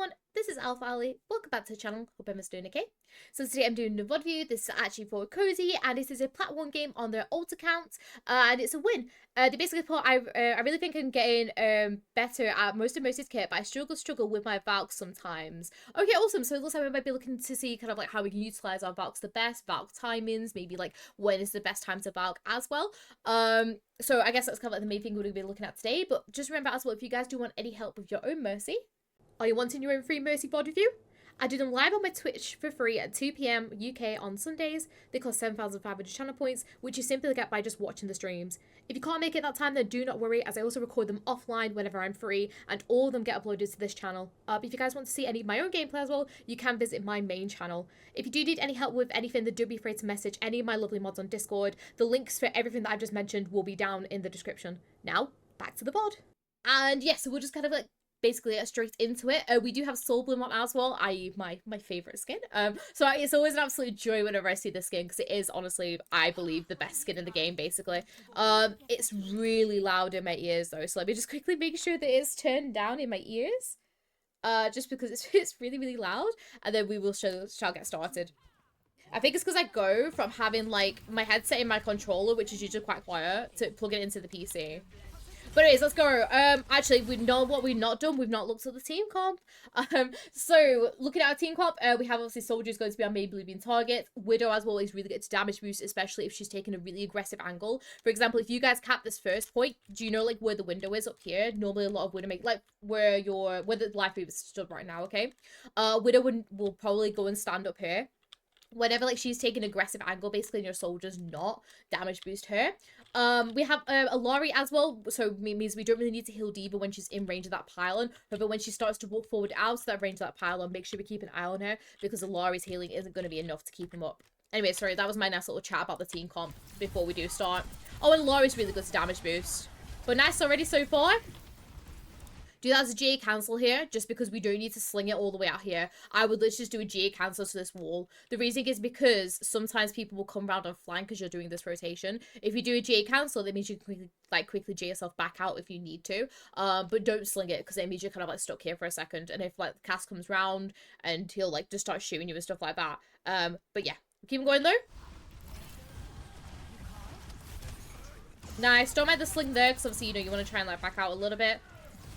everyone, this is Alpha Ali. Welcome back to the channel. Hope everyone's doing okay. So today I'm doing a VOD review. This is actually for Cozy, and this is a Plat 1 game on their alt account, and it's a win. They basically put, I really think I'm getting better at most of Mercy's kit, but I struggle with my Valk sometimes. Okay, awesome. So it looks like we might be looking to see kind of like how we can utilize our Valks the best, Valk timings, maybe like when is the best time to Valk as well. So I guess that's kind of like the main thing we're going to be looking at today, but just remember as well, if you guys do want any help with your own Mercy, are you wanting your own free Mercy VOD review? I do them live on my Twitch for free at 2 PM UK on Sundays. They cost 7,500 channel points, which you simply get by just watching the streams. If you can't make it that time, then do not worry, as I also record them offline whenever I'm free, and all of them get uploaded to this channel. But if you guys want to see any of my own gameplay as well, you can visit my main channel. If you do need any help with anything, then don't be afraid to message any of my lovely mods on Discord. The links for everything that I've just mentioned will be down in the description. Now, back to the VOD. And yes, so we'll just kind of like basically get straight into it. We do have Soul Bloom on as well, i.e. my favorite skin. So it's always an absolute joy whenever I see this skin, because it is honestly, I believe, the best skin in the game basically. It's really loud in my ears though, so let me just quickly make sure that it's turned down in my ears, just because it's really loud, and then we will shall get started. I think it's because I go from having like my headset in my controller, which is usually quite quiet, to plug it into the PC. But anyways, let's go. Actually, we know what we've not done. We've not looked at the team comp. So looking at our team comp, we have obviously Soldier's going to be our main blue beam target. Widow as well is really good to damage boost, especially if she's taking a really aggressive angle. For example, if you guys cap this first point, do you know like where the window is up here? Normally a lot of Widow make like where the life beam is stood right now, okay? Widow will probably go and stand up here. Whenever like she's taking an aggressive angle, basically, and your soldier's not, damage boost her. We have a Laurie as well, so it means we don't really need to heal D.Va when she's in range of that pylon. However, when she starts to walk forward out to that range of that pylon, make sure we keep an eye on her, because the Laurie's healing isn't going to be enough to keep him up. Anyway, sorry, that was my nice little chat about the team comp before we do start. Oh, and Laurie's really good to damage boost. But nice already so far. Do that as a GA cancel here, just because we don't need to sling it all the way out here. I would literally just do a GA cancel to this wall. The reason is because sometimes people will come around on flank as you're doing this rotation. If you do a GA cancel, that means you can quickly GA yourself back out if you need to. But don't sling it, because it means you're kind of like stuck here for a second. And if like the cast comes round and he'll like just start shooting you and stuff like that. But yeah, keep him going though. Nice. Don't mind the sling there, because obviously, you know, you want to try and like back out a little bit.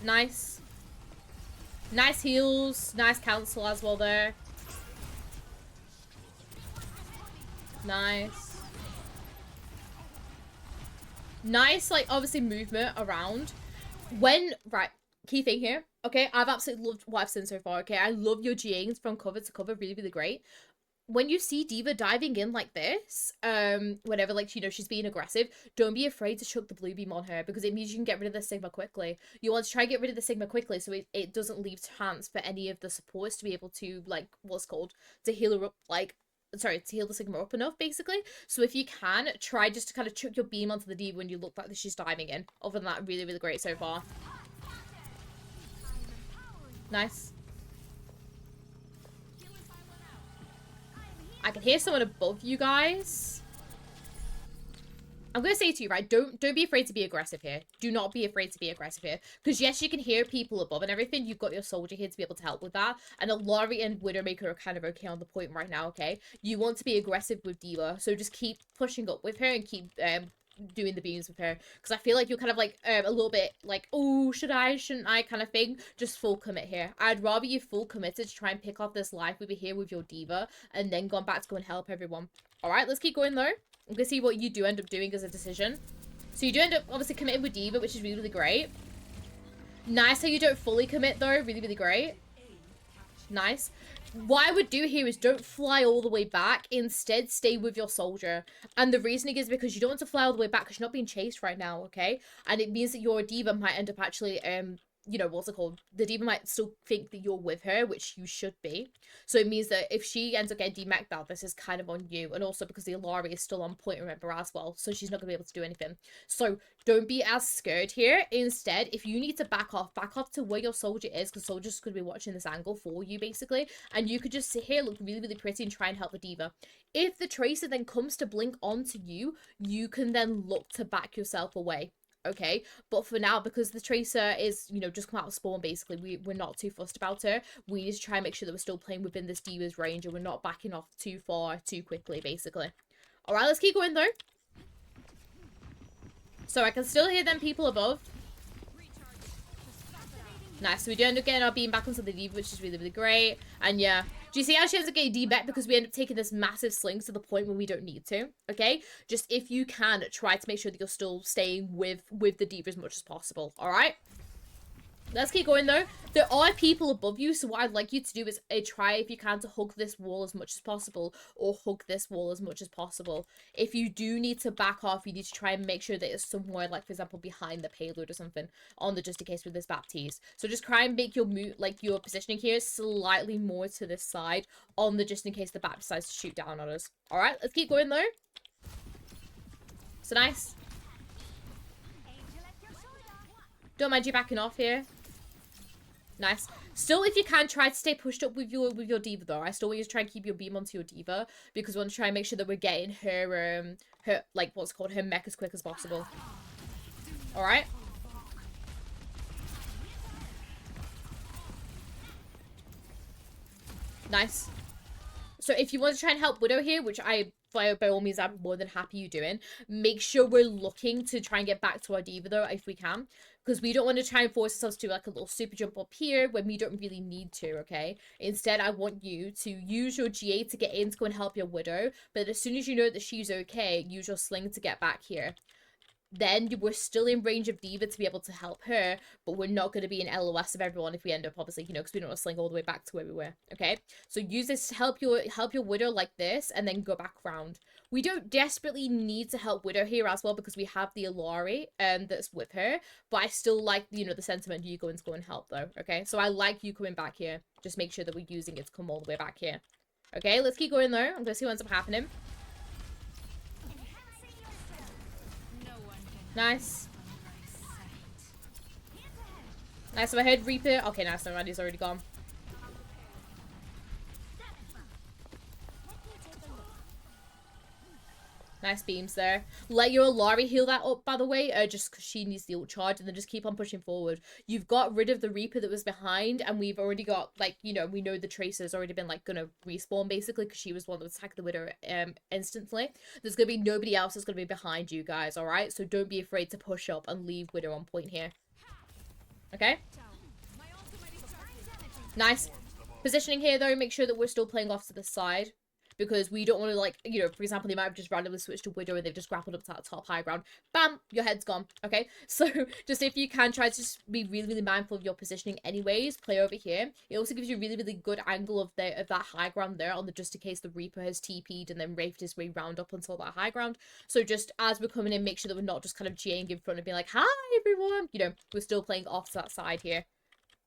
Nice. Nice heals. Nice cancel as well there. Nice. Nice, like, obviously movement around. Right, key thing here. Okay, I've absolutely loved what I've seen so far, okay? I love your GAs from cover to cover. Really great. When you see D.Va diving in like this, whenever, like, you know, she's being aggressive, don't be afraid to chuck the blue beam on her, because it means you can get rid of the Sigma quickly. You want to try and get rid of the Sigma quickly, so it doesn't leave chance for any of the supports to be able to, like, what's called, to heal her up, like, sorry, to heal the Sigma up enough, basically. So if you can, try just to kind of chuck your beam onto the D.Va when you look like she's diving in. Other than that, really great so far. Nice. I can hear someone above you guys. I'm going to say to you, right, don't be afraid to be aggressive here. Do not be afraid to be aggressive here. Because yes, you can hear people above and everything. You've got your soldier here to be able to help with that. And Laurie and Widowmaker are kind of okay on the point right now, okay? You want to be aggressive with D.Va. So just keep pushing up with her and keep doing the beams with her, because I feel like you're kind of like a little bit like, oh, shouldn't I kind of thing. Just full commit here. I'd rather you full committed to try and pick off this life over here with your D.Va, and then gone back to go and help everyone. All right, let's keep going though. I'm gonna see what you do end up doing as a decision. So you do end up obviously committing with D.Va, which is really great. Nice how you don't fully commit though. Really great. Nice. What I would do here is don't fly all the way back. Instead, stay with your soldier. And the reasoning is because you don't want to fly all the way back, because you're not being chased right now, okay? And it means that your D.Va might end up actually, you know, what's it called? The D.Va might still think that you're with her, which you should be. So it means that if she ends up getting demacked out, this is kind of on you. And also because the Ilari is still on point, remember, as well. So she's not going to be able to do anything. So don't be as scared here. Instead, if you need to back off to where your soldier is, because soldier's going to be watching this angle for you, basically. And you could just sit here, look really pretty, and try and help the D.Va. If the Tracer then comes to blink onto you, you can then look to back yourself away. okay? But for now, because the Tracer is, you know, just come out of spawn, basically, we're not too fussed about her. We need to try and make sure that we're still playing within this D.Va's range and we're not backing off too far, too quickly, basically. Alright, let's keep going, though. So I can still hear them people above. Nice, so we do end up getting our beam back onto the D.Va, which is really, really great. And yeah, do you see how she ends up getting D-bet? Because we end up taking this massive slings to the point where we don't need to, okay? Just if you can, try to make sure that you're still staying with the D.Va as much as possible, alright? Let's keep going, though. There are people above you, so what I'd like you to do is try, if you can, to hug this wall as much as possible, or hug this wall as much as possible. If you do need to back off, you need to try and make sure that it's somewhere, like, for example, behind the payload or something, on the just in case with this Baptiste. So just try and make your your positioning here slightly more to this side, on the just in case the Bap decides to shoot down on us. Alright, let's keep going, though. So nice. Don't mind you backing off here. Nice. Still, if you can, try to stay pushed up with your D.Va, though. I still want you to try and keep your beam onto your D.Va, because we want to try and make sure that we're getting her, like, what's called, her mech as quick as possible. Alright? Nice. So if you want to try and help Widow here, which by all means, I'm more than happy you doing, make sure we're looking to try and get back to our D.Va, though, if we can. Because we don't want to try and force ourselves to do, like, a little super jump up here when we don't really need to, okay? Instead, I want you to use your GA to get in to go and help your Widow. But as soon as you know that she's okay, use your sling to get back here. Then we're still in range of D.Va to be able to help her, but we're not going to be in LOS of everyone if we end up, obviously, you know, because we don't want to sling all the way back to where we were, okay? So use this to help your Widow like this, and then go back round. We don't desperately need to help Widow here as well, because we have the Alari that's with her, but I still like, you know, the sentiment you go and help, though, okay? So I like you coming back here. Just make sure that we're using it to come all the way back here. Okay, let's keep going, though. I'm going to see what ends up happening. Nice. Nice, so I heard Reaper. Okay, nice, no, he's already gone. Nice beams there. Let your Alari heal that up, by the way, just because she needs the ult charge, and then just keep on pushing forward. You've got rid of the Reaper that was behind, and we've already got, like, you know, we know the Tracer's already been, like, gonna respawn, basically, because she was the one that was attacking the Widow instantly. There's gonna be nobody else that's gonna be behind you guys, alright? So don't be afraid to push up and leave Widow on point here. Okay? Nice. Positioning here, though, make sure that we're still playing off to the side. Because we don't want to, like, you know, for example, they might have just randomly switched to Widow and they've just grappled up to that top high ground. Bam! Your head's gone. Okay? So, just if you can, try to just be really, really mindful of your positioning anyways. Play over here. It also gives you a really, really good angle of that high ground there, on the just in case the Reaper has TP'd and then rafed his way round up until that high ground. So just as we're coming in, make sure that we're not just kind of GAing in front and being like, hi, everyone! You know, we're still playing off to that side here.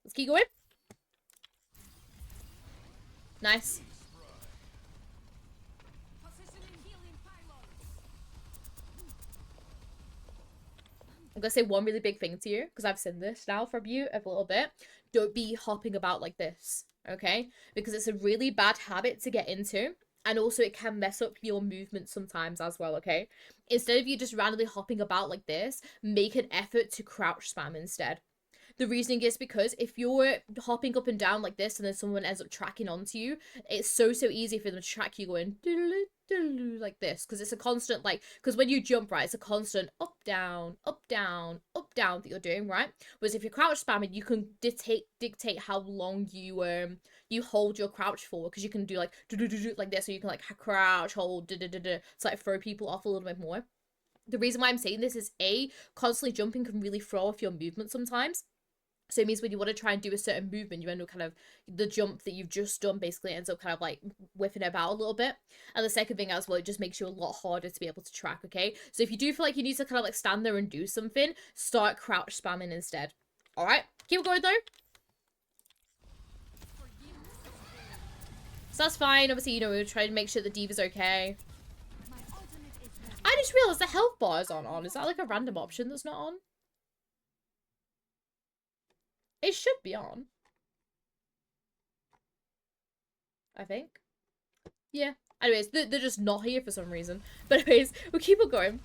Let's keep going. Nice. I'm gonna say one really big thing to you, because I've seen this now from you a little bit. Don't be hopping about like this, okay? Because it's a really bad habit to get into, and also it can mess up your movement sometimes as well, okay? Instead of you just randomly hopping about like this, make an effort to crouch spam instead. The reasoning is because if you're hopping up and down like this and then someone ends up tracking onto you, it's so easy for them to track you going like this, because it's a constant, like, because when you jump, right, it's a constant up down that you're doing, right? Whereas if you're crouch spamming, you can dictate how long you hold your crouch for, because you can do like this, so you can like crouch, hold, to like throw people off a little bit more. The reason why I'm saying this is constantly jumping can really throw off your movement sometimes. So it means when you want to try and do a certain movement, you end up kind of, the jump that you've just done basically ends up kind of like whiffing about a little bit. And the second thing as well, it just makes you a lot harder to be able to track, okay? So if you do feel like you need to kind of like stand there and do something, start crouch spamming instead. Alright, keep going though. So that's fine. Obviously, you know, we're trying to make sure the D.Va's okay. I just realised the health bar is on. Is that like a random option that's not on? It should be on. I think. Yeah. Anyways, they're just not here for some reason. But anyways, we'll keep on going.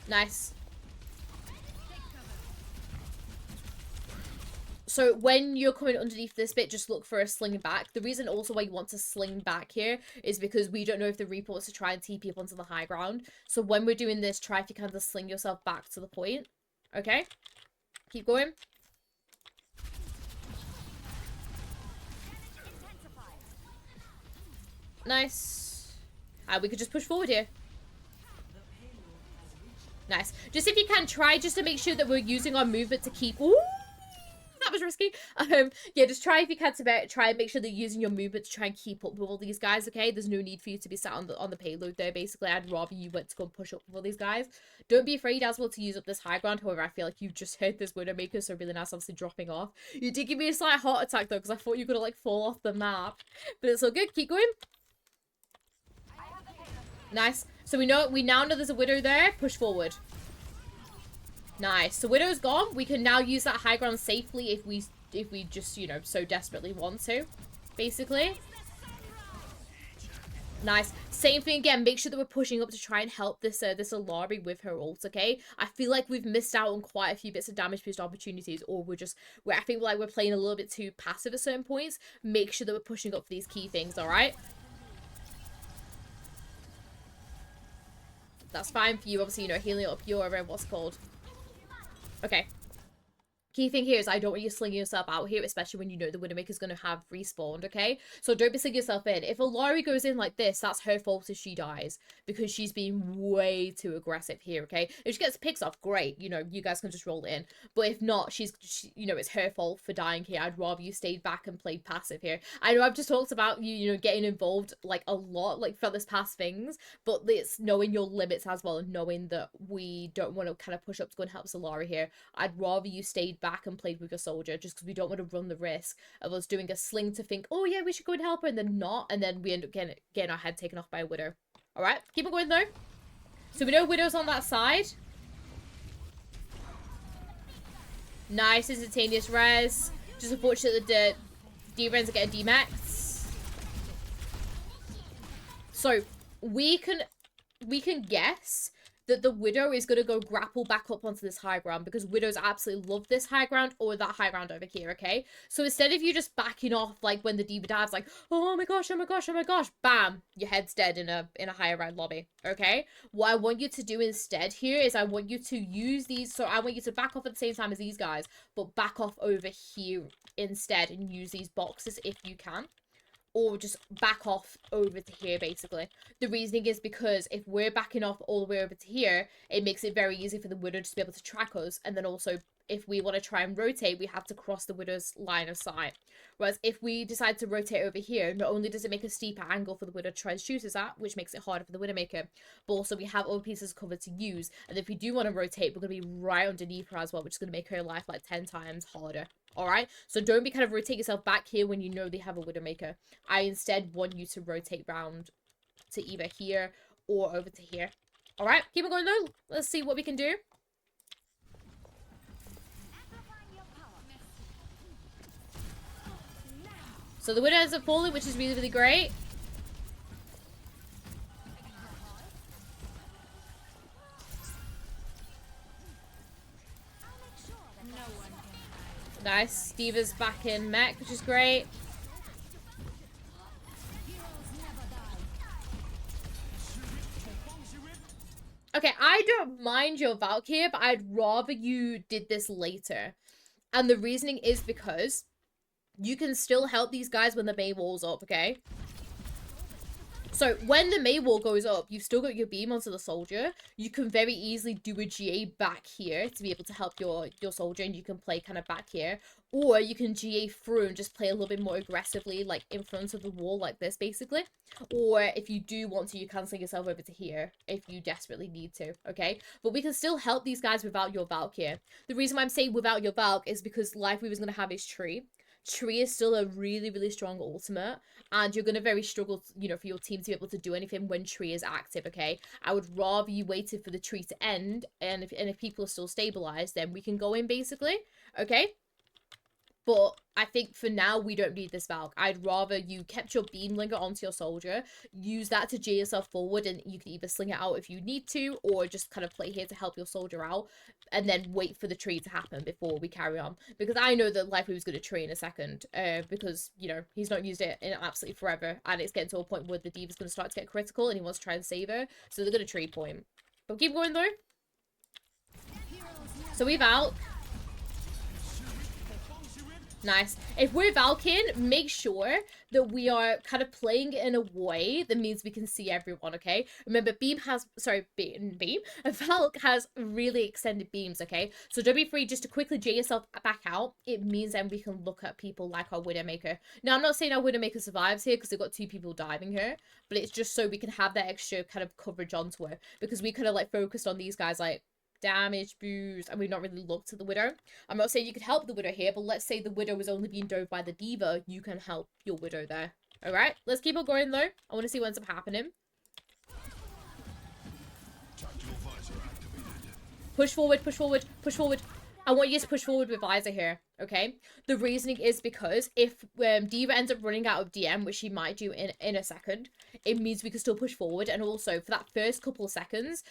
Nice. So when you're coming underneath this bit, just look for a sling back. The reason also why you want to sling back here is because we don't know if the Reaper wants to try and TP up onto the high ground. So when we're doing this, try if you can to sling yourself back to the point. Okay? Keep going. Nice. We could just push forward here. Nice. Just if you can, try just to make sure that we're using our movement to keep... Ooh! That was risky. Yeah, just try if you can to try and make sure that you're using your movement to try and keep up with all these guys, okay? There's no need for you to be sat on the payload there, basically. I'd rather you went to go and push up with all these guys. Don't be afraid as well to use up this high ground. However, I feel like you've just heard this Widowmaker, so really nice, obviously, dropping off. You did give me a slight heart attack, though, because I thought you were gonna, like, fall off the map. But it's all good. Keep going. Nice. So we now know there's a Widow there. Push forward. Nice. So Widow's gone. We can now use that high ground safely if we just, you know, so desperately want to, basically. Nice. Same thing again. Make sure that we're pushing up to try and help this Alari with her ult, okay? I feel like we've missed out on quite a few bits of damage boost opportunities, or I think like we're playing a little bit too passive at certain points. Make sure that we're pushing up for these key things, alright? That's fine for you, obviously, you know, healing up your, what's it called? Okay. Key thing here is I don't want you slinging yourself out here, especially when you know the Widowmaker's going to have respawned, okay? So don't be slinging yourself in. If Alari goes in like this, that's her fault if she dies, because she's being way too aggressive here, okay? If she gets picks off, great. You know, you guys can just roll it in. But if not, you know, it's her fault for dying here. I'd rather you stayed back and played passive here. I know I've just talked about you know, getting involved, like, a lot, like, for this past things, but it's knowing your limits as well, and knowing that we don't want to kind of push up to go and help Solari here. I'd rather you stayed back and played with your soldier, just because we don't want to run the risk of us doing a sling to think, oh yeah, we should go and help her, and then not, and then we end up getting our head taken off by a Widow. Alright, keep it going though. So we know Widow's on that side. Nice instantaneous res. Just unfortunate that the D-Rens are getting D-Max. So we can guess that the Widow is going to go grapple back up onto this high ground, because Widows absolutely love this high ground or that high ground over here, okay? So instead of you just backing off, like, when the D.Va dives, like, oh my gosh, oh my gosh, oh my gosh, bam, your head's dead in a higher round lobby, okay? What I want you to do instead here is I want you to use these, so I want you to back off at the same time as these guys, but back off over here instead and use these boxes if you can. Or just back off over to here, basically. The reasoning is because if we're backing off all the way over to here, it makes it very easy for the Widow to be able to track us. And then also, if we want to try and rotate, we have to cross the Widow's line of sight. Whereas if we decide to rotate over here, not only does it make a steeper angle for the Widow to try and shoot us at, which makes it harder for the Widowmaker, but also we have other pieces of cover to use. And if we do want to rotate, we're going to be right underneath her as well, which is going to make her life like 10 times harder. Alright, so don't be kind of rotate yourself back here when you know they have a Widowmaker. I instead want you to rotate round to either here or over to here. Alright, keep it going though. Let's see what we can do. So the Widow ends up falling, which is really, really great. Nice. D.Va's back in mech, which is great. Okay, I don't mind your Valk here, but I'd rather you did this later. And the reasoning is because you can still help these guys when the Mei wall's up, okay? So when the Mei wall goes up, you've still got your beam onto the soldier. You can very easily do a GA back here to be able to help your soldier, and you can play kind of back here. Or you can GA through and just play a little bit more aggressively, like in front of the wall like this, basically. Or if you do want to, you can sling yourself over to here if you desperately need to, okay? But we can still help these guys without your Valk here. The reason why I'm saying without your Valk is because Life Weaver's going to have his tree. Tree is still a really, really strong ultimate, and you're going to very struggle, you know, for your team to be able to do anything when Tree is active, okay? I would rather you waited for the tree to end, and if people are still stabilized, then we can go in, basically, okay? But I think for now, we don't need this Valk. I'd rather you kept your beam linger onto your soldier, use that to J yourself forward, and you can either sling it out if you need to, or just kind of play here to help your soldier out, and then wait for the trade to happen before we carry on. Because I know that Life was going to trade in a second, because, you know, he's not used it in absolutely forever, and it's getting to a point where the Diva's going to start to get critical, and he wants to try and save her, so they're going to trade point. But keep going, though. So we've out. Nice. If we're Valking, make sure that we are kind of playing it in a way that means we can see everyone, okay? Remember, Valk has really extended beams, okay? So don't be free just to quickly J yourself back out. It means then we can look at people like our Widowmaker. Now, I'm not saying our Widowmaker survives here because we've got 2 people diving her, but it's just so we can have that extra kind of coverage onto her, because we could have, like, focused on these guys, like, damage boost, and we've not really looked at the Widow. I'm not saying you could help the Widow here, but let's say the Widow was only being dove by the Diva, you can help your Widow there. Alright, let's keep on going though. I want to see what ends up happening. Push forward, push forward, push forward. I want you to push forward with Visor here, okay? The reasoning is because if Diva ends up running out of DM, which she might do in a second, it means we can still push forward. And also, for that first couple of seconds,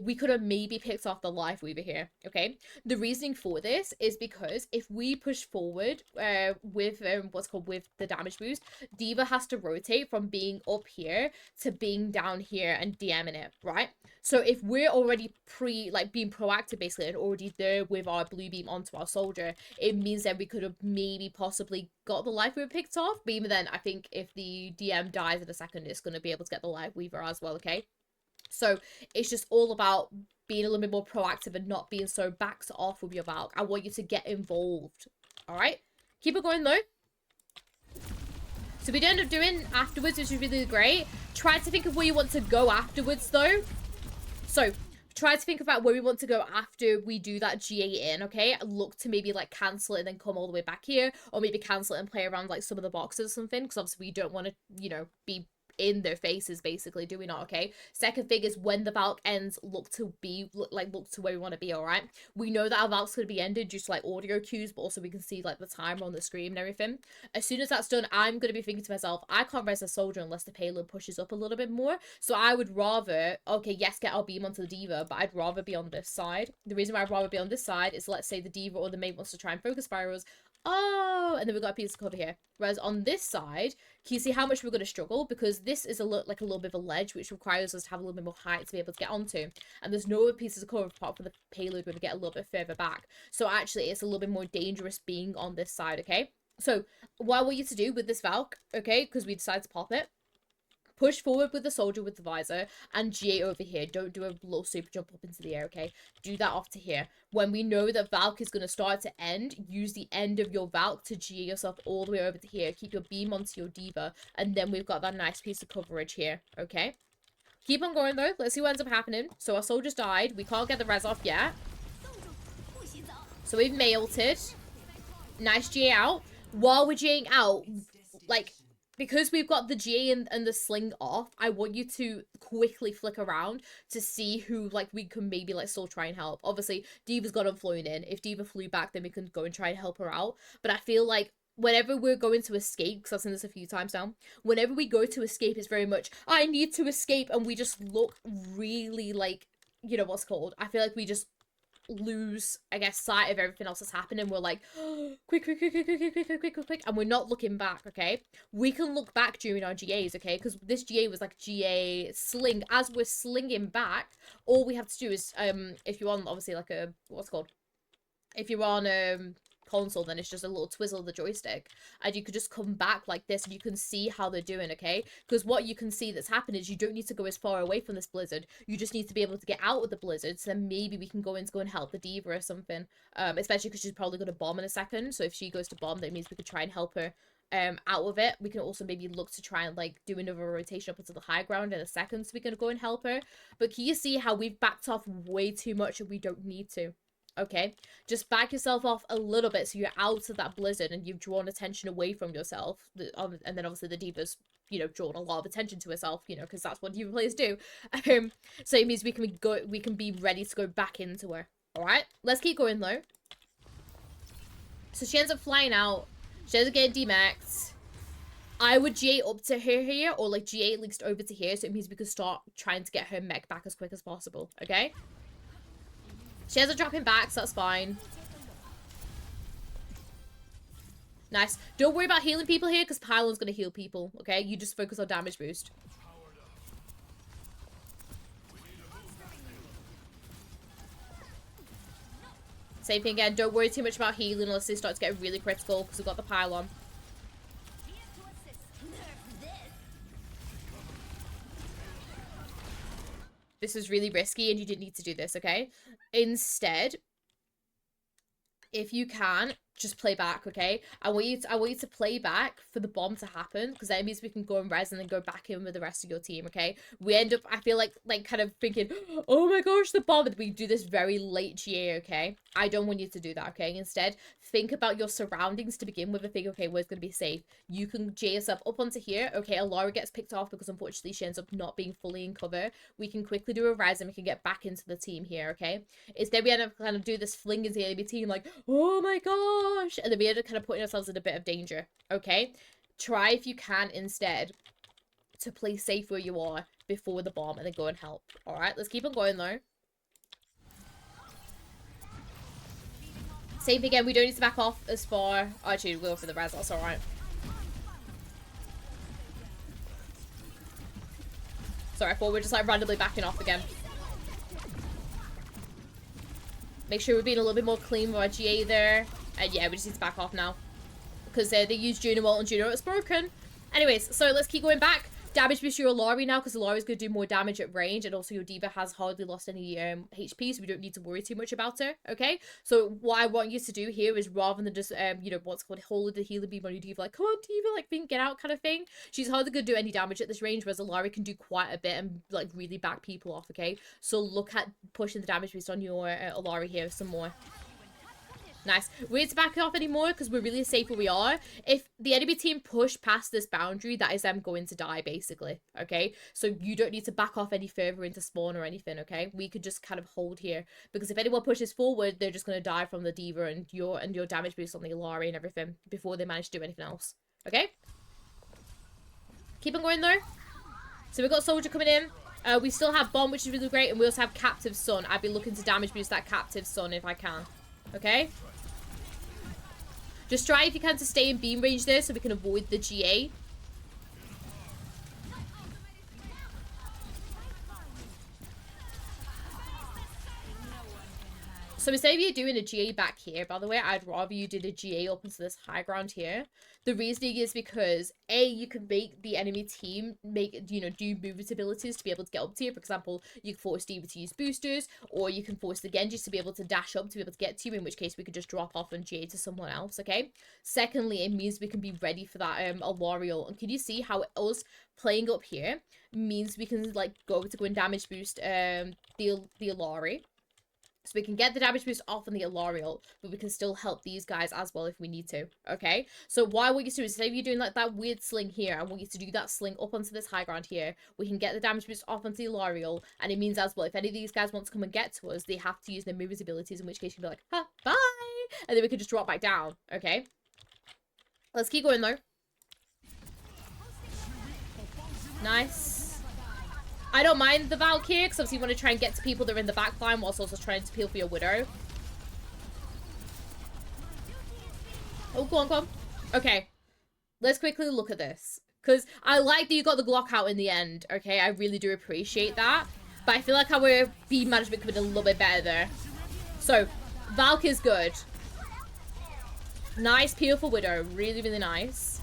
we could have maybe picked off the Life Weaver here, okay? The reasoning for this is because if we push forward with with the damage boost, Diva has to rotate from being up here to being down here and DMing it, right? So if we're already being proactive basically and already there with our blue beam onto our soldier, it means that we could have maybe possibly got the Life Weaver picked off. But even then, I think if the DM dies in a second, it's going to be able to get the Life Weaver as well, okay? So it's just all about being a little bit more proactive and not being so backed off with your Valk. I want you to get involved, all right? Keep it going though. So we end up doing afterwards, which is really great. Try to think of where you want to go afterwards though. So, try to think about where we want to go after we do that GA in, okay? Look to maybe, like, cancel it and then come all the way back here. Or maybe cancel it and play around, like, some of the boxes or something. Because, obviously, we don't want to, you know, be in their faces, basically, do we not, okay? Second thing is when the Valk ends, look to where we want to be, alright? We know that our Valk's going to be ended due to, like, audio cues, but also we can see, like, the timer on the screen and everything. As soon as that's done, I'm going to be thinking to myself, I can't res a soldier unless the payload pushes up a little bit more. So I would rather, okay, yes, get our beam onto the Diva, but I'd rather be on this side. The reason why I'd rather be on this side is, let's say the Diva or the mate wants to try and focus spirals. Oh, and then we've got a piece of cover here. Whereas on this side, can you see how much we're going to struggle? Because this is a little bit of a ledge, which requires us to have a little bit more height to be able to get onto. And there's no other pieces of cover apart from the payload when we get a little bit further back. So actually, it's a little bit more dangerous being on this side, okay? So what I want you to do with this Valk, okay, because we decided to pop it, push forward with the soldier with the visor and GA over here. Don't do a little super jump up into the air, okay? Do that off to here. When we know that Valk is going to start to end, use the end of your Valk to GA yourself all the way over to here. Keep your beam onto your Diva. And then we've got that nice piece of coverage here, okay? Keep on going, though. Let's see what ends up happening. So our soldiers died. We can't get the res off yet. So we've mailed. Nice GA out. While we're GAing out, like, because we've got the GA and the sling off, I want you to quickly flick around to see who, like, we can maybe, like, still try and help. Obviously, Diva's got on flown in. If Diva flew back, then we can go and try and help her out. But I feel like whenever we're going to escape, because I've seen this a few times now, whenever we go to escape, it's very much, I need to escape, and we just look really, like, you know what's called. I feel like we just lose, I guess, sight of everything else that's happening. We're like, oh, quick, and we're not looking back, okay? We can look back during our GAs, okay? Because this GA was like GA sling. As we're slinging back, all we have to do is, if you're on, obviously, like a, what's it called? If you're on, console, then it's just a little twizzle of the joystick, and you could just come back like this and you can see how they're doing, okay? Because what you can see that's happened is you don't need to go as far away from this blizzard. You just need to be able to get out of the blizzard, so then maybe we can go and help the Diva or something, especially because she's probably going to bomb in a second. So if she goes to bomb, that means we could try and help her out of it. We can also maybe look to try and, like, do another rotation up into the high ground in a second, so we can go and help her. But can you see how we've backed off way too much and we don't need to? Okay, just back yourself off a little bit so you're out of that blizzard and you've drawn attention away from yourself. And then obviously the Diva's, you know, drawn a lot of attention to herself, you know, because that's what Diva players do. So it means we can be ready to go back into her. All right, let's keep going though. So she ends up flying out. She ends up getting demaxed. I would GA up to her here, or like GA at least over to here, so it means we can start trying to get her mech back as quick as possible, okay? She ends up dropping back, so that's fine. Nice. Don't worry about healing people here, because Pylon's going to heal people, okay? You just focus on damage boost. Same thing again. Don't worry too much about healing unless they start to get really critical, because we've got the Pylon. This is really risky, and you didn't need to do this, okay? Instead, if you can, just play back, okay? I want you to play back for the bomb to happen, because that means we can go and res and then go back in with the rest of your team, okay? We end up, I feel like kind of thinking, oh my gosh, the bomb, and we do this very late GA, okay? I don't want you to do that, okay? Instead, think about your surroundings to begin with and think, okay, where's going to be safe? You can GA yourself up onto here, okay? Alara gets picked off because unfortunately she ends up not being fully in cover. We can quickly do a res and we can get back into the team here, okay? Instead, we end up kind of do this fling into the enemy team, like, oh my gosh, and then we end up kind of putting ourselves in a bit of danger, okay? Try if you can instead to play safe where you are before the bomb and then go and help. All right, let's keep on going though. Same thing again, we don't need to back off as far. Oh, actually, we'll go for the res, that's all right. Sorry, I thought we're just like randomly backing off again. Make sure we're being a little bit more clean with our GA there. And yeah, we just need to back off now. Because they use Juno ult and Juno is broken. Anyways, so let's keep going back. Damage boost your Alara now, because Alara's going to do more damage at range. And also your D.Va has hardly lost any HP, so we don't need to worry too much about her, okay? So what I want you to do here is rather than just, you know, what's called hold the healer beam on your D.Va, like, come on D.Va, like, being get out kind of thing. She's hardly going to do any damage at this range, whereas Alara can do quite a bit and, like, really back people off, okay? So look at pushing the damage boost on your Alara here some more. Nice. We need to back off anymore because we're really safe where we are. If the enemy team push past this boundary, that is them going to die, basically. Okay? So you don't need to back off any further into spawn or anything, okay? We could just kind of hold here. Because if anyone pushes forward, they're just going to die from the D.Va and your damage boost on the Alara and everything before they manage to do anything else. Okay? Keep on going, though. So we've got Soldier coming in. We still have Bomb, which is really great. And we also have Captive Sun. I'd be looking to damage boost that Captive Sun if I can. Okay? Just try if you can to stay in beam range there so we can avoid the GA. So instead of you doing a GA back here, by the way, I'd rather you did a GA up into this high ground here. The reasoning is because, A, you can make the enemy team do movement abilities to be able to get up to you. For example, you can force D.Va to use boosters, or you can force the Genji to be able to dash up to be able to get to you, in which case we could just drop off and GA to someone else, okay? Secondly, it means we can be ready for that Alara. And can you see how us playing up here means we can, like, go and damage boost the Alara. So we can get the damage boost off on the Alara, but we can still help these guys as well if we need to, okay? So what I want you to do is, instead of you doing like that weird sling here, I want you to do that sling up onto this high ground here. We can get the damage boost off onto the Alara, and it means as well, if any of these guys want to come and get to us, they have to use their movers abilities, in which case you can be like, ha, bye! And then we can just drop back down, okay? Let's keep going though. Nice. I don't mind the Valk here, because obviously you want to try and get to people that are in the back line whilst also trying to peel for your Widow. Oh, go on, go on. Okay. Let's quickly look at this. Because I like that you got the Glock out in the end, okay? I really do appreciate that. But I feel like our beam management could have been a little bit better there. So, Valk is good. Nice peel for Widow. Really, really nice.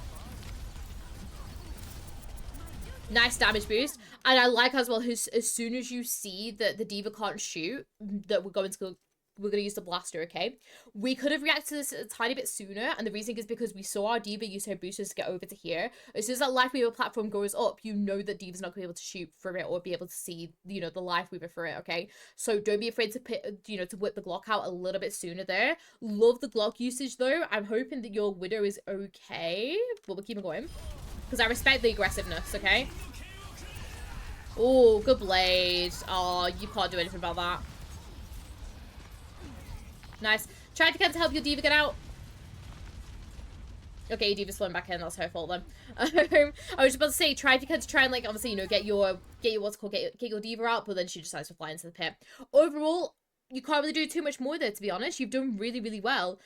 Nice damage boost. And I like as well, as soon as you see that the D.Va can't shoot, that we're going to use the blaster, okay? We could have reacted to this a tiny bit sooner, and the reason is because we saw our D.Va use her boosters to get over to here. As soon as that Life Weaver platform goes up, you know that D.Va's not going to be able to shoot for it or be able to see, you know, the Life Weaver for it, okay? So don't be afraid to to whip the Glock out a little bit sooner there. Love the Glock usage though. I'm hoping that your Widow is okay, but we'll keep it going. Because I respect the aggressiveness, okay? Oh, good blade. Oh, you can't do anything about that. Nice. Try to help your D.Va get out. Okay, Diva's flowing back in. That's her fault then. I was about to say, try if you can to try and like obviously get your what's called get your Diva out, but then she decides to fly into the pit. Overall, you can't really do too much more there, to be honest. You've done really well.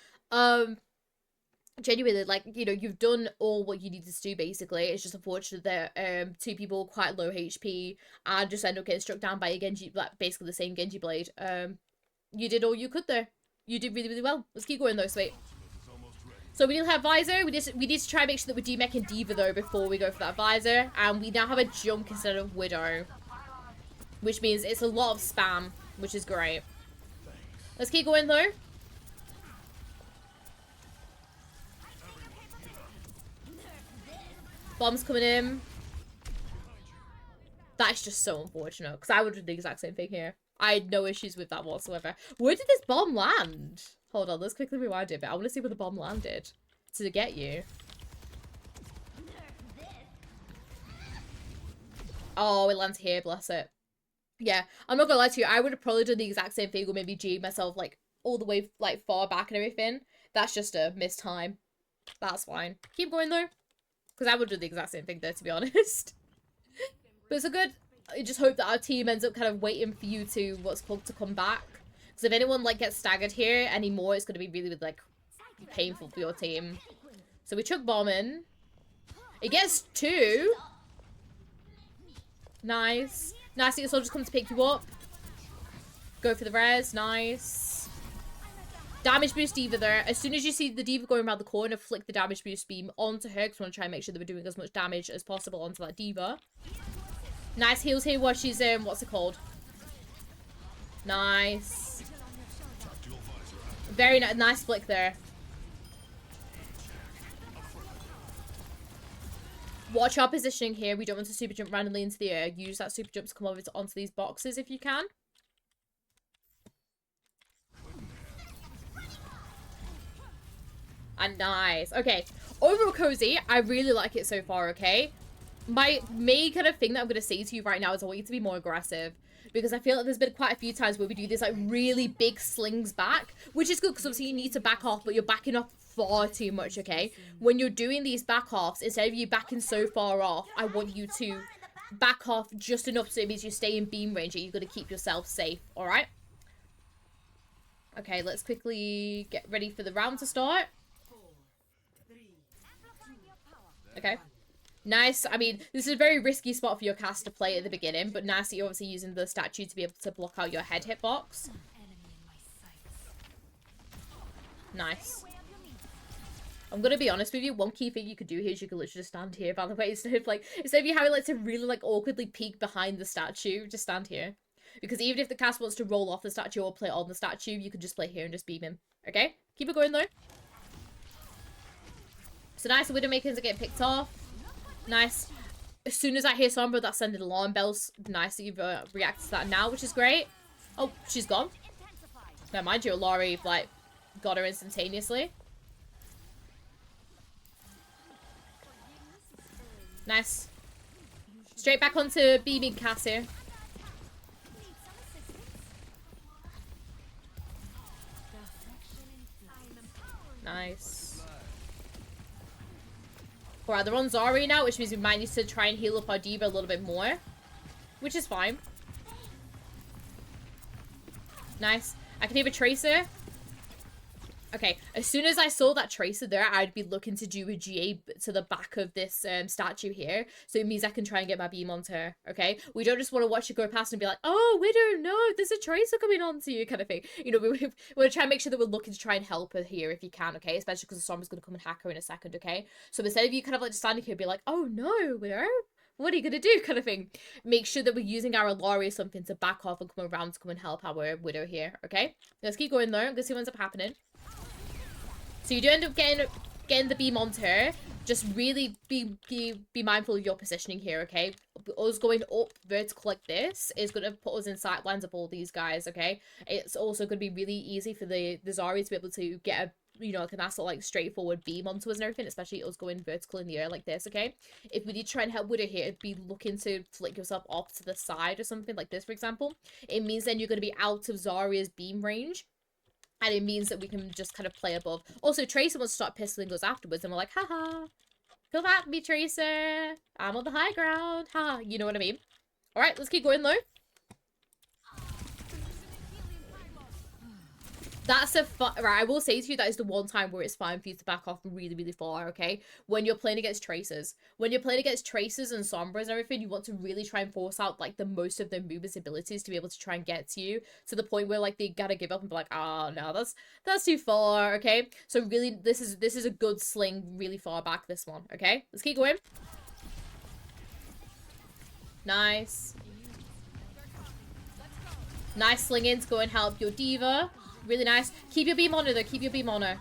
Genuinely, like, you've done all what you needed to do, basically. It's just unfortunate that two people quite low HP and just end up getting struck down by a Genji, like basically the same Genji blade. You did all you could there. You did really well. Let's keep going though, sweet. So we need to have Visor. We need to try and make sure that we're demeching Diva though before we go for that Visor. And we now have a Junk instead of Widow, which means it's a lot of spam, which is great. Let's keep going though. Bombs coming in. That's just so unfortunate, because I would do the exact same thing here. I had no issues with that whatsoever. Where did this bomb land? Hold on, let's quickly rewind it, but I want to see where the bomb landed to get you. Oh, it lands here, bless it. Yeah, I'm not gonna lie to you, I would have probably done the exact same thing, or maybe G myself, like, all the way, like, far back and everything. That's just a missed time. That's fine. Keep going, though. Because I would do the exact same thing there, to be honest. But it's a good... I just hope that our team ends up kind of waiting for you to, what's called, to come back. Because if anyone, like, gets staggered here anymore, it's going to be really, like, painful for your team. So we chuck bomb in. It gets 2. Nice. Nice that your soldiers come to pick you up. Go for the res. Nice. Damage boost Diva there. As soon as you see the Diva going around the corner, flick the damage boost beam onto her, because we want to try and make sure that we're doing as much damage as possible onto that Diva. Nice heals here while she's, what's it called? Nice. Very nice flick there. Watch our positioning here. We don't want to super jump randomly into the air. Use that super jump to come over onto these boxes if you can. And nice. Okay. Overall, Cozy, I really like it so far, okay? My main kind of thing that I'm going to say to you right now is I want you to be more aggressive. Because I feel like there's been quite a few times where we do this, like, really big slings back. Which is good, because obviously you need to back off, but you're backing off far too much, okay? When you're doing these back offs, instead of you backing so far off, I want you to back off just enough so it means you stay in beam range and you're going to keep yourself safe, alright? Okay, let's quickly get ready for the round to start. Okay. Nice. I mean, this is a very risky spot for your cast to play at the beginning, but nice that you're obviously using the statue to be able to block out your head hitbox. Nice. I'm gonna be honest with you, one key thing you could do here is you could literally just stand here, by the way, instead of you having, like, to really, like, awkwardly peek behind the statue, just stand here. Because even if the cast wants to roll off the statue or play on the statue, you could just play here and just beam him. Okay? Keep it going, though. So nice, the Widowmakers are getting picked off. Nice. As soon as I hear Sombra, that's sending alarm bells. Nice that you've reacted to that now, which is great. Oh, she's gone. Never mind, your Lari, like, got her instantaneously. Nice. Straight back onto beaming Cass here. Nice. Alright, they're on Zari now, which means we might need to try and heal up our Diva a little bit more. Which is fine. Nice. I can hear a Tracer. Okay, as soon as I saw that Tracer there, I'd be looking to do a GA to the back of this statue here. So it means I can try and get my beam onto her, okay? We don't just want to watch it go past and be like, oh, Widow, no, there's a Tracer coming onto you, kind of thing. You know, we want to try and make sure that we're looking to try and help her here if you can, okay? Especially because the Storm is going to come and hack her in a second, okay? So instead of you kind of like just standing here and be like, oh, no, Widow, what are you going to do, kind of thing? Make sure that we're using our Alari or something to back off and come around to come and help our Widow here, okay? Let's keep going, though. I'm going to see what ends up happening. So you do end up getting the beam onto her. Just really be mindful of your positioning here, okay? Us going up vertical like this is going to put us in sight lines of all these guys, okay? It's also going to be really easy for the Zarya to be able to get a, you know, like a nice like straightforward beam onto us and everything, especially us going vertical in the air like this, okay? If we did try and help Widow here, it'd be looking to flick yourself off to the side or something like this, for example. It means then you're going to be out of Zarya's beam range. And it means that we can just kind of play above. Also, Tracer wants to start pistoling us afterwards, and we're like, haha, come at me, Tracer. I'm on the high ground. Ha, you know what I mean? All right, let's keep going, though. That's right, I will say to you, that is the one time where it's fine for you to back off really, really far, okay? When you're playing against Tracers. When you're playing against Tracers and Sombras and everything, you want to really try and force out, like, the most of their movements abilities to be able to try and get to you, to the point where, like, they gotta give up and be like, oh, no, that's too far, okay? So really, this is a good sling really far back, this one, okay? Let's keep going. Nice. Nice sling in to go and help your diva. Really nice. Keep your beam on her, though. Keep your beam on her.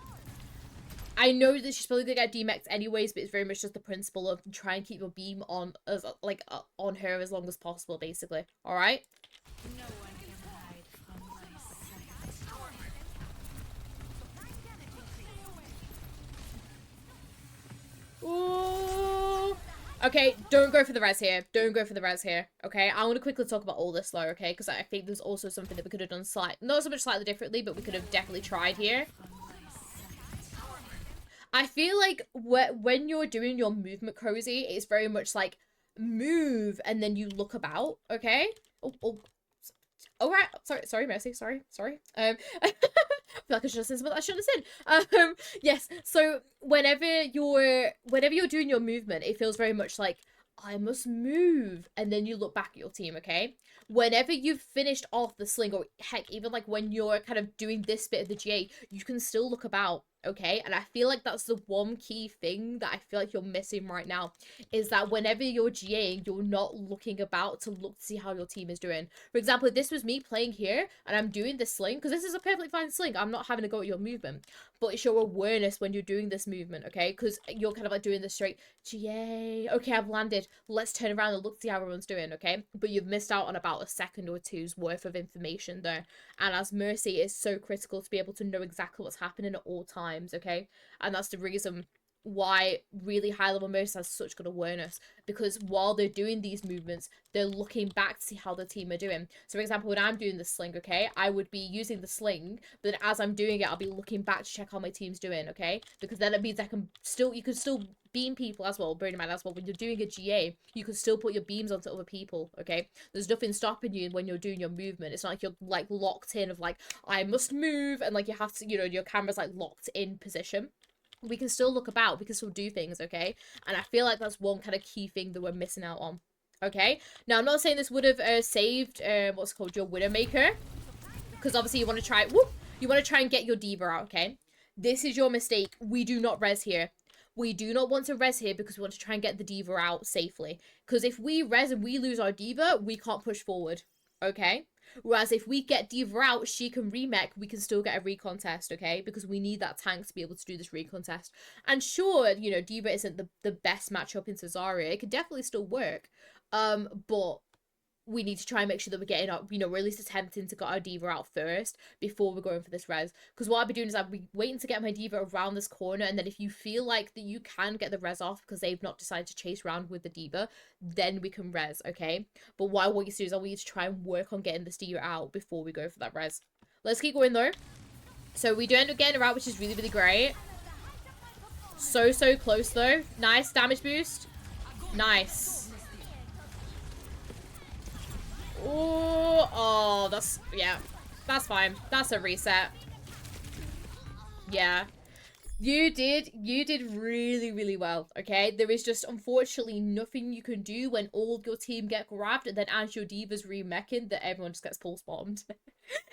I know that she's probably gonna get DMX'd anyways, but it's very much just the principle of try and keep your beam on as on her as long as possible, basically. All right. No one can hide from my sight. Ooh. Okay, don't go for the res here. Don't go for the res here, okay? I want to quickly talk about all this, though, okay? Because I think there's also something that we could have done not so much slightly differently, but we could have definitely tried here. I feel like when you're doing your movement, Cozy, it's very much like move and then you look about, okay? Oh. All right. Sorry, Mercy. Sorry. I feel like I should have said something I shouldn't have said. Yes. So whenever you're doing your movement, it feels very much like I must move, and then you look back at your team. Okay. Whenever you've finished off the sling, or heck, even like when you're kind of doing this bit of the GA, you can still look about. Okay, and I feel like that's the one key thing that I feel like you're missing right now, is that whenever you're GAing, you're not looking about to look to see how your team is doing. For example, if this was me playing here and I'm doing this sling, because this is a perfectly fine sling, I'm not having to go at your movement, but it's your awareness when you're doing this movement, okay? Because you're kind of like doing this straight GA. Okay, I've landed. Let's turn around and look to see how everyone's doing, okay? But you've missed out on about a second or two's worth of information there. And as Mercy, it's so critical to be able to know exactly what's happening at all times, okay? And that's the reason why really high level Mercy has such good awareness, because while they're doing these movements, they're looking back to see how the team are doing. So for example, when I'm doing the sling, okay, I would be using the sling, but then as I'm doing it, I'll be looking back to check how my team's doing, okay? Because then it means you can still beam people as well, bearing in mind as well, when you're doing a GA, you can still put your beams onto other people, okay? There's nothing stopping you when you're doing your movement. It's not like you're like locked in of like, I must move, and like you have to, you know, your camera's like locked in position. We can still look about, we can still do things, okay? And I feel like that's one kind of key thing that we're missing out on, okay? Now, I'm not saying this would have saved, what's it called, your Widowmaker, because obviously you want to try, you want to try and get your diva out, okay? This is your mistake. We do not res here. We do not want to res here because we want to try and get the diva out safely. Because if we res and we lose our diva, we can't push forward, okay? Whereas if we get diva out, she can remech, we can still get a recontest, okay? Because we need that tank to be able to do this recontest. And sure, you know, diva isn't the best matchup in Cesaria. It could definitely still work. But we need to try and make sure that we're getting up, you know, we're at least attempting to get our diva out first before we're going for this res. Because what I'll be doing is I'll be waiting to get my diva around this corner, and then if you feel like that you can get the res off because they've not decided to chase around with the diva, then we can res, okay? But what I want you to do is I want you to try and work on getting this diva out before we go for that res. Let's keep going though. So we do end up getting her out, which is really, really great. So close though. Nice damage boost. Nice. Oh, that's, yeah, that's fine. That's a reset. Yeah. You did really, really well, okay? There is just, unfortunately, nothing you can do when all of your team get grabbed, and then as your diva's remeching, that everyone just gets pulse bombed.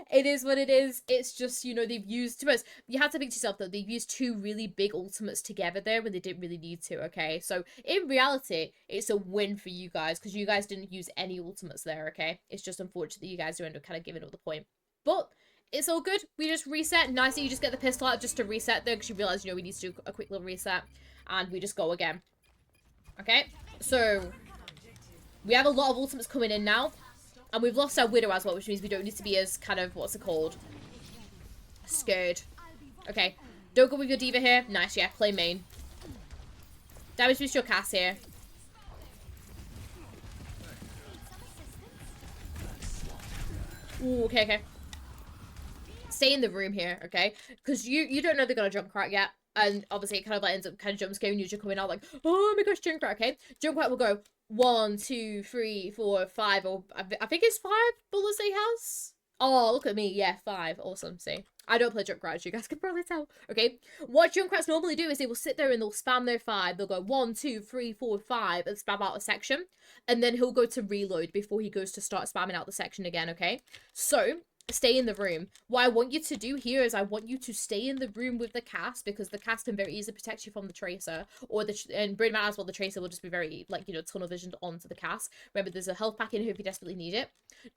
It is what it is. It's just, you know, they've used, to us, you have to think to yourself, though, they've used two really big ultimates together there when they didn't really need to, okay? So, in reality, it's a win for you guys, because you guys didn't use any ultimates there, okay? It's just unfortunate that you guys do end up kind of giving up the point. But it's all good. We just reset. Nice that you just get the pistol out just to reset there, because you realize, you know, we need to do a quick little reset. And we just go again. Okay? So, we have a lot of ultimates coming in now. And we've lost our Widow as well, which means we don't need to be as kind of, what's it called? Scared. Okay. Don't go with your diva here. Nice, yeah. Play main. Damage boost your Cass here. Ooh, okay. stay in the room here, okay? Because you don't know they're gonna Junkrat yet. And obviously it kind of like ends up kind of jump scaring you, just coming out like, oh my gosh, Junkrat, okay? Junkrat will go 1, 2, 3, 4, 5, or I think it's 5 bullets he has. Oh, look at me, yeah, 5, awesome, see. I don't play Junkrat, as you guys can probably tell, okay? What Junkrats normally do is they will sit there and they'll spam their 5, they'll go 1, 2, 3, 4, 5, and spam out a section, and then he'll go to reload before he goes to start spamming out the section again, okay? So, stay in the room. What I want you to do here is I want you to stay in the room with the cast, because the cast can very easily protect you from the tracer, or and Brain Man as well, the tracer will just be very, like, you know, tunnel visioned onto the cast. Remember, there's a health pack in here if you desperately need it.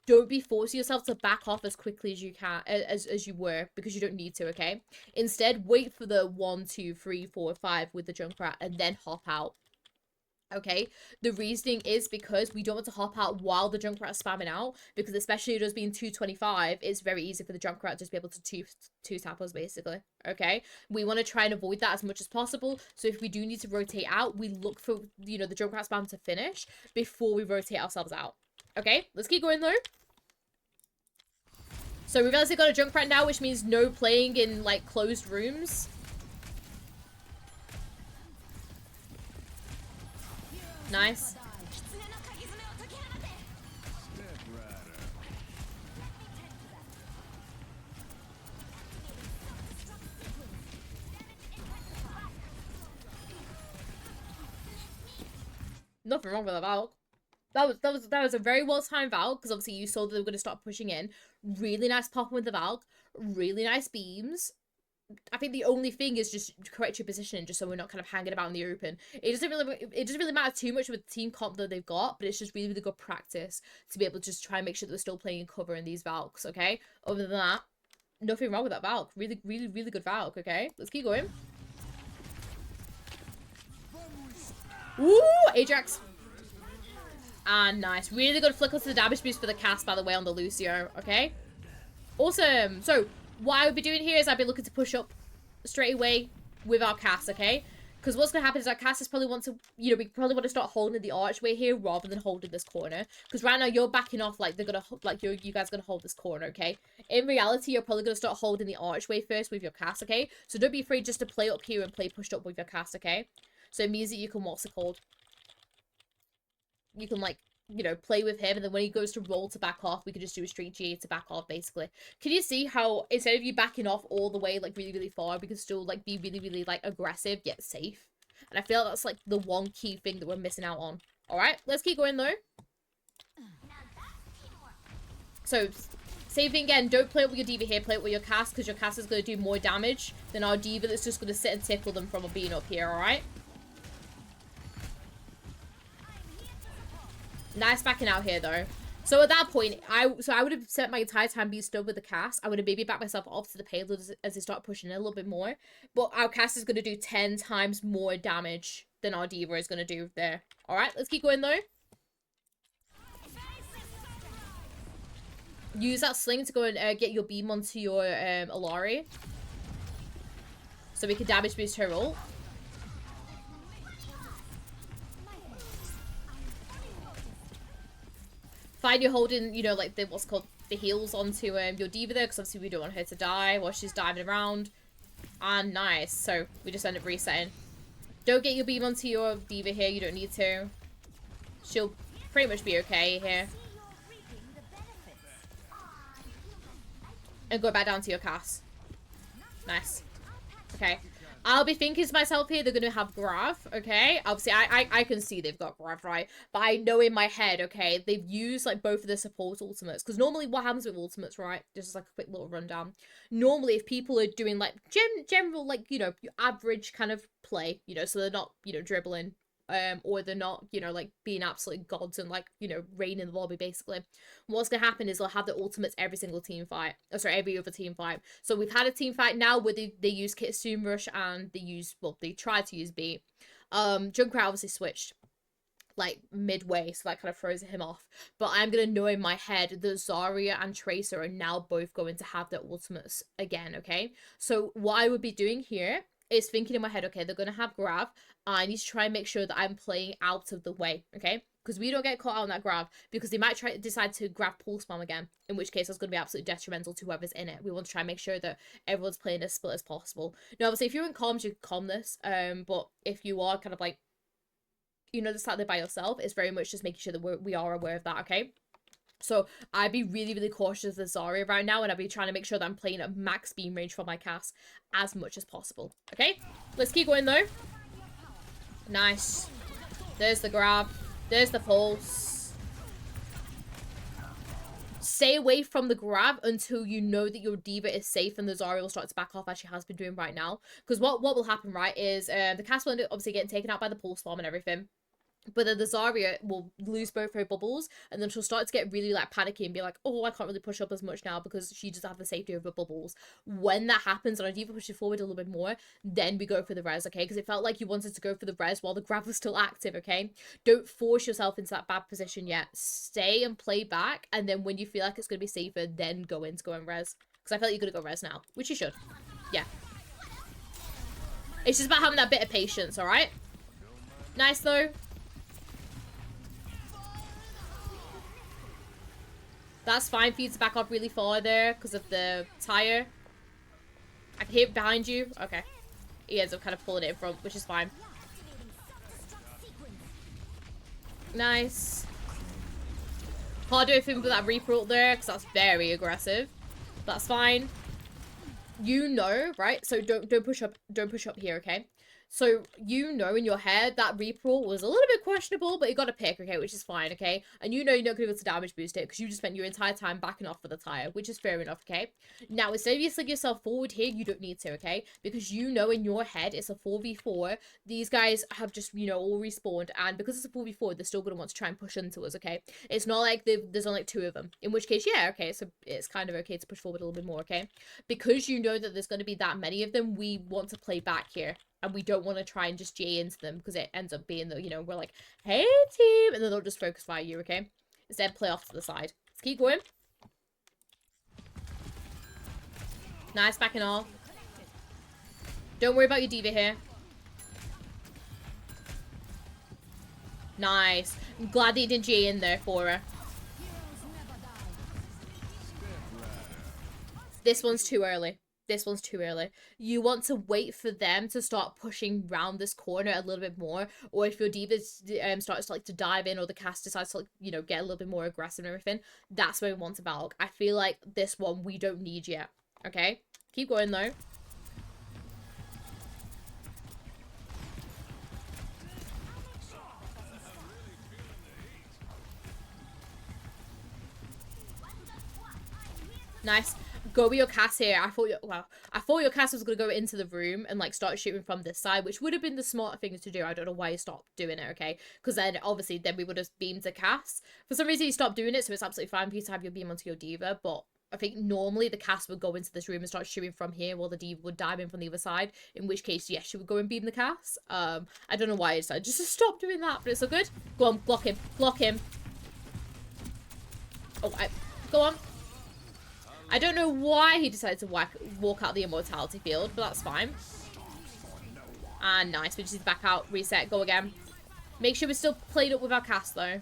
Don't be forcing yourself to back off as quickly as you can, as you were, because you don't need to, okay? Instead, wait for the 1, 2, 3, 4, 5 with the Junkrat, and then hop out. Okay, the reasoning is because we don't want to hop out while the Junkrat is spamming out, because especially it does being 225, it's very easy for the Junkrat to just be able to two tap us, basically. Okay, we want to try and avoid that as much as possible, so if we do need to rotate out, we look for, you know, the Junkrat spam to finish before we rotate ourselves out. Okay, let's keep going though. So we've obviously got a Junkrat now, which means no playing in, like, closed rooms. Nice. Nothing wrong with that Valk. That was a very well timed Valk, because obviously you saw that they were going to start pushing in. Really nice popping with the Valk. Really nice beams. I think the only thing is just correct your positioning, just so we're not kind of hanging about in the open. It doesn't really matter too much with the team comp that they've got, but it's just really, really good practice to be able to just try and make sure that we're still playing in cover in these Valks, okay? Other than that, nothing wrong with that Valk. Really, really, really good Valk, okay? Let's keep going. Ooh, Ajax. And nice. Really good flicker to the damage boost for the cast, by the way, on the Lucio, okay? Awesome. So, what I would be doing here is I'd be looking to push up straight away with our cast, okay? Because what's going to happen is our casters probably want to, you know, we probably want to start holding the archway here rather than holding this corner. Because right now you're backing off like they're going to, like, you guys are going to hold this corner, okay? In reality, you're probably going to start holding the archway first with your cast, okay? So don't be afraid just to play up here and play pushed up with your cast, okay? So it means that you can, what's it called? You can, like, you know, play with him, and then when he goes to roll to back off, we can just do a straight G to back off, basically. Can you see how, instead of you backing off all the way, like, really, really far, we can still, like, be really, really, like, aggressive, yet safe? And I feel like that's, like, the one key thing that we're missing out on. Alright, let's keep going, though. So, same thing again, don't play it with your D.Va here, play it with your cast, because your cast is going to do more damage than our D.Va that's just going to sit and tickle them from being up here, alright? Nice backing out here, though. So at that point, I would have spent my entire time being stood with the cast. I would have maybe backed myself off to the payload as they start pushing it a little bit more. But our cast is going to do 10 times more damage than our D.Va is going to do there. Alright, let's keep going, though. Use that sling to go and get your beam onto your Alari. So we can damage boost her ult. Fine, you're holding, you know, like, the, what's called, the heals onto your D.Va there, because obviously we don't want her to die while she's diving around. And nice. So, we just end up resetting. Don't get your beam onto your D.Va here, you don't need to. She'll pretty much be okay here. And go back down to your cast. Nice. Okay. I'll be thinking to myself here, they're going to have Grav, okay? Obviously, I can see they've got Grav, right? But I know in my head, okay, they've used, like, both of the support ultimates. Because normally what happens with ultimates, right? Just like a quick little rundown. Normally, if people are doing, like, general, like, you know, average kind of play, you know, so they're not, you know, dribbling, or they're not, you know, like, being absolute gods and, like, you know, reigning the lobby, basically. What's gonna happen is they'll have the ultimates every single team fight. Oh, sorry, every other team fight. So we've had a team fight now where they use Kitsune Rush and they use, well, they tried to use B. Junkrat obviously switched, like, midway, so that kind of throws him off. But I'm gonna know in my head that Zarya and Tracer are now both going to have their ultimates again, okay? So what I would be doing here is thinking in my head, okay, they're gonna have Grav. I need to try and make sure that I'm playing out of the way, okay? because we don't get caught out on that grab, because they might decide to grab pulse bomb again, in which case that's going to be absolutely detrimental to whoever's in it. We want to try and make sure that everyone's playing as split as possible. Now, obviously, if you're in comms, you can calm this, but if you are kind of like, you know, just out there by yourself, it's very much just making sure that we are aware of that, okay? So I'd be really, really cautious of the Zarya right now, and I'd be trying to make sure that I'm playing at max beam range for my cast as much as possible. Okay? Let's keep going though. Nice. There's the grab. There's the pulse. Stay away from the grab until you know that your D.Va is safe and the Zarya will start to back off, as she has been doing right now. Because what will happen, right, is the cast will end up obviously getting taken out by the pulse bomb and everything. But then the Zarya will lose both her bubbles, and then she'll start to get really, like, panicky and be like, oh, I can't really push up as much now because she doesn't have the safety of her bubbles. When that happens, and I D.Va pushes forward a little bit more, then we go for the res, okay? Because it felt like you wanted to go for the res while the grab was still active, okay? Don't force yourself into that bad position yet. Stay and play back, and then when you feel like it's going to be safer, then go and res. Because I feel like you're going to go res now, which you should. Yeah. It's just about having that bit of patience, alright? Nice, though. That's fine for you to back up really far there because of the tire. I can hear it behind you. Okay. He ends up kind of pulling it in front, which is fine. Nice. Can't do anything with that Reaper ult there because that's very aggressive. That's fine. You know, right? So don't push up. Don't push up here, okay? So, you know in your head that Reaper ult was a little bit questionable, but you got a pick, okay, which is fine, okay? And you know you're not going to be able to damage boost it because you just spent your entire time backing off for the tire, which is fair enough, okay? Now, instead of you sling yourself forward here, you don't need to, okay? Because you know in your head it's a 4v4. These guys have just, you know, all respawned, and because it's a 4v4, they're still going to want to try and push into us, okay? It's not like there's only like 2 of them, in which case, yeah, okay, so it's kind of okay to push forward a little bit more, okay? Because you know that there's going to be that many of them, we want to play back here. And we don't want to try and just J into them because it ends up being that, you know, we're like, hey, team. And then they'll just focus fire you, okay? Instead, play off to the side. Let's keep going. Nice, backing off. Don't worry about your D.Va here. Nice. I'm glad that you didn't J in there for her. This one's too early. This one's too early. You want to wait for them to start pushing round this corner a little bit more, or if your D.Va starts to, like, to dive in, or the cast decides to, like, you know, get a little bit more aggressive and everything, that's where we want to Valk. I feel like this one we don't need yet, okay? Keep going, though. Nice. Go with your cast here. I thought your cast was gonna go into the room and like start shooting from this side, which would have been the smarter thing to do. I don't know why you stopped doing it, okay? Because then obviously then we would have beamed the cast. For some reason you stopped doing it, so it's absolutely fine for you to have your beam onto your D.Va, but I think normally the cast would go into this room and start shooting from here while the D.Va would dive in from the other side, in which case, yes, she would go and beam the cast. I don't know why I decided just to stop doing that, but it's all good. Go on, block him. Block him. Oh, go on. I don't know why he decided to walk out the immortality field, but that's fine. And nice, we just need to back out, reset, go again. Make sure we're still played up with our cast though.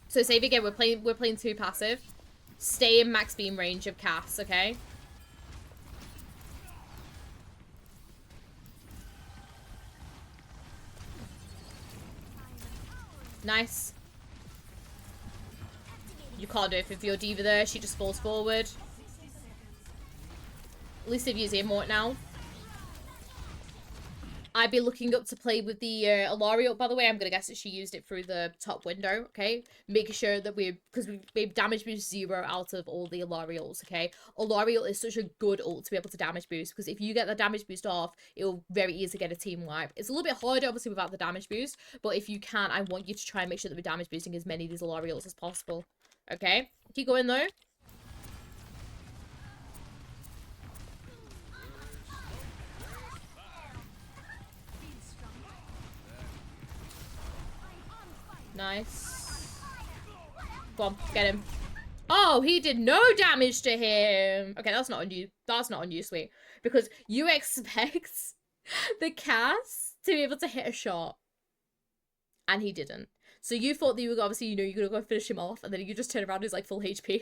So save again, we're playing 2 passive. Stay in max beam range of cast, okay? Nice. You can't do it with your D.Va there. She just falls forward. At least they've used the Immort now. I'd be looking up to play with the Ilario, by the way. I'm going to guess that she used it through the top window, okay? Making sure that because we've damage boost 0 out of all the Ilarios, okay? Ilario is such a good ult to be able to damage boost, because if you get the damage boost off, it'll very easily get a team wipe. It's a little bit harder, obviously, without the damage boost, but if you can, I want you to try and make sure that we're damage boosting as many of these Ilarios as possible. Okay, keep going though. Nice. Go on, get him. Oh, he did no damage to him. Okay, that's not on you. That's not on you, sweet. Because you expect the cast to be able to hit a shot. and he didn't. So you thought that you were obviously, you know, you're gonna go finish him off, and then you just turn around and he's like full HP.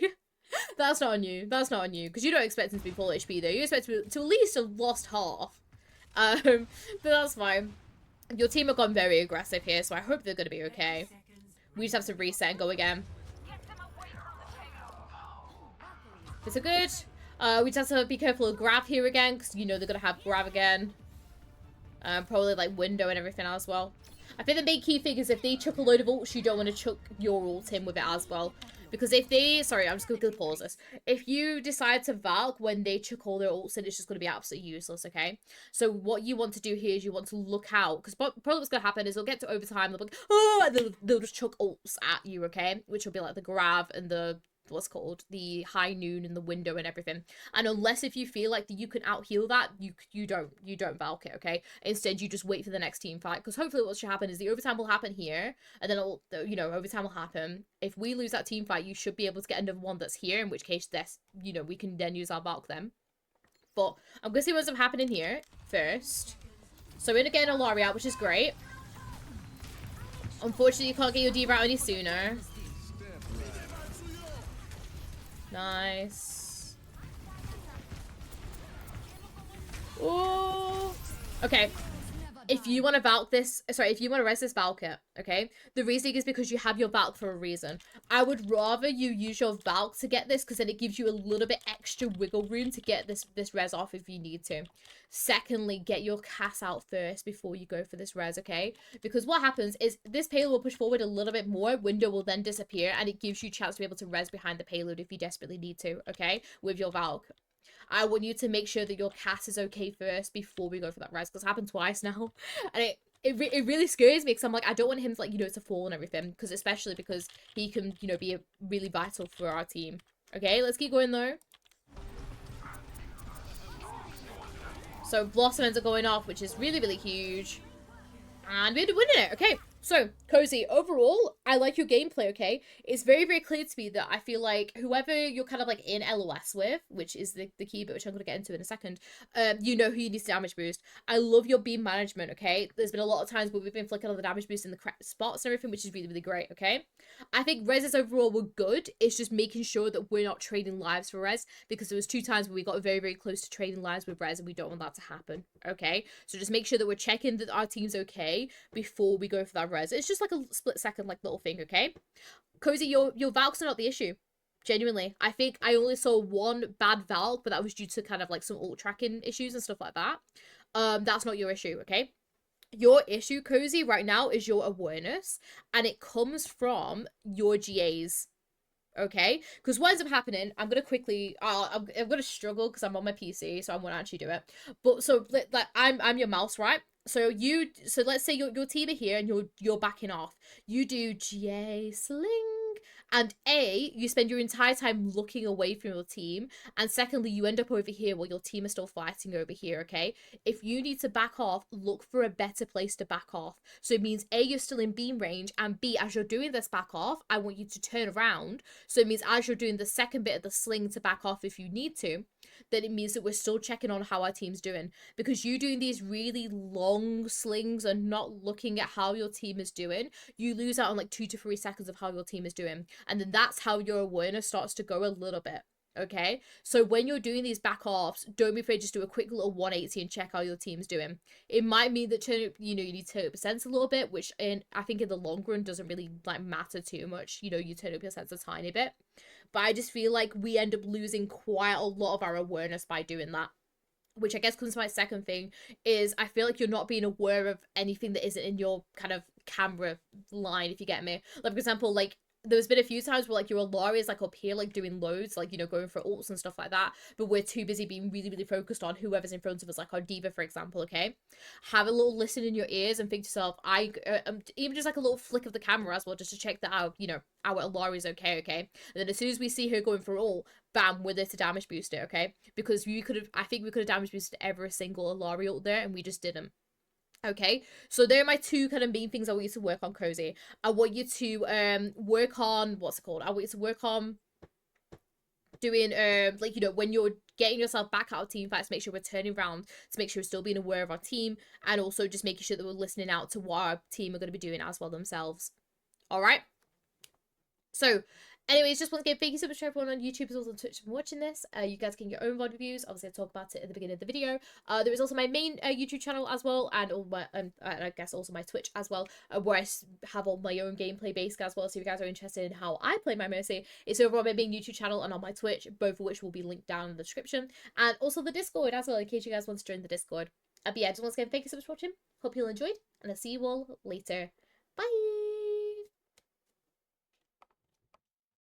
That's not on you. That's not on you. Because you don't expect him to be full HP though. You expect him to at least have lost half. But that's fine. Your team have gone very aggressive here, so I hope they're gonna be okay. We just have to reset and go again. Is it good? We just have to be careful of grab here again, because you know they're gonna have grab again. Probably like window and everything as well. I think the main key thing is if they chuck a load of ults, you don't want to chuck your ult in with it as well. Because if they... Sorry, I'm just going to pause this. If you decide to Valk when they chuck all their ults in, it's just going to be absolutely useless, okay? So what you want to do here is you want to look out. Because probably what's going to happen is they'll get to overtime, they'll be like, oh, and they'll just chuck ults at you, okay? Which will be like the grab and the... what's called the high noon and the window and everything. And unless if you feel like you can out heal that, you don't Valk it, okay? Instead you just wait for the next team fight, because hopefully what should happen is the overtime will happen here, and then it'll, you know, overtime will happen. If we lose that team fight, you should be able to get another one that's here, in which case this, you know, we can then use our Valk them. But I'm gonna see what's happening here first. So we're gonna get an Alaria out, which is great. Unfortunately, you can't get your D route any sooner. Nice. Oh. Okay. If you want to Valk this, sorry, if you want to res this, Valk it, okay? The reason is because you have your Valk for a reason. I would rather you use your Valk to get this, because then it gives you a little bit extra wiggle room to get this res off if you need to. Secondly, get your Cass out first before you go for this res, okay? Because what happens is this payload will push forward a little bit more, window will then disappear, and it gives you a chance to be able to res behind the payload if you desperately need to, okay? With your Valk. I want you to make sure that your Cass is okay first before we go for that res, because it happened twice now. And it really scares me, because I'm like, I don't want him to, like, you know, to fall and everything, because especially because he can, you know, be really vital for our team. Okay, let's keep going though. So Blossom ends up going off, which is really, really huge. And we're winning it. Okay, so Cozy, overall, I like your gameplay, okay? It's very, very clear to me that I feel like whoever you're kind of like in LOS with, which is the key bit, which I'm going to get into in a second, you know who you need to damage boost. I love your beam management, okay? There's been a lot of times where we've been flicking on the damage boost in the correct spots and everything, which is really, really great, okay? I think reses overall were good. It's just making sure that we're not trading lives for res, because there was 2 times where we got very, very close to trading lives with res, and we don't want that to happen, okay? So just make sure that we're checking that our team's okay before we go for that res. It's just like a split second like little thing, okay? Cozy, your Valks are not the issue. Genuinely. I think I only saw one bad Valk, but that was due to kind of like some ult tracking issues and stuff like that. That's not your issue, okay? Your issue, Cozy, right now is your awareness, and it comes from your GAs. Okay, because what ends up happening, I'm gonna quickly, I'm gonna struggle because I'm on my PC, so I won't actually do it. But so like I'm your mouse, right? So let's say your team are here and you're backing off. You do GA sling. And A, you spend your entire time looking away from your team. And secondly, you end up over here while your team is still fighting over here, okay? If you need to back off, look for a better place to back off. So it means A, you're still in beam range, and B, as you're doing this back off, I want you to turn around. So it means as you're doing the second bit of the sling to back off if you need to, then it means that we're still checking on how our team's doing. Because you doing these really long slings and not looking at how your team is doing, you lose out on like 2 to 3 seconds of how your team is doing. And then that's how your awareness starts to go a little bit. Okay, so when you're doing these back offs, don't be afraid, just do a quick little 180 and check how your team's doing. It might mean that you need to turn up your sense a little bit, which I think in the long run doesn't really like matter too much. You know, you turn up your sense a tiny bit, but I just feel like we end up losing quite a lot of our awareness by doing that. Which I guess comes to my second thing, is I feel like you're not being aware of anything that isn't in your kind of camera line, if you get me. Like, for example, like, there's been a few times where, like, your Alaria is, like, up here, like, doing loads, like, you know, going for ults and stuff like that, but we're too busy being really, really focused on whoever's in front of us, like our Diva, for example, okay? Have a little listen in your ears and think to yourself, even just, like, a little flick of the camera as well, just to check that our Alaria is okay, okay? And then as soon as we see her going for ult, bam, we're there to damage boost it, okay? Because I think we could have damage boosted every single Alaria ult there, and we just didn't. Okay, so there are my 2 kind of main things I want you to work on, Cozy. I want you to work on, what's it called? I want you to work on doing like, you know, when you're getting yourself back out of team fights, make sure we're turning around to make sure we're still being aware of our team, and also just making sure that we're listening out to what our team are going to be doing as well themselves. All right. So, anyways, just want to give thank you so much to everyone on YouTube as well as on Twitch for watching this. You guys can get your own VOD reviews. Obviously, I talk about it at the beginning of the video. There is also my main YouTube channel as well, and all my I guess also my Twitch as well, where I have all my own gameplay based as well. So if you guys are interested in how I play my Mercy, it's over on my main YouTube channel and on my Twitch, both of which will be linked down in the description, and also the Discord as well in case you guys want to join the Discord. But yeah, just once again, thank you so much for watching. Hope you all enjoyed, and I'll see you all later. Bye.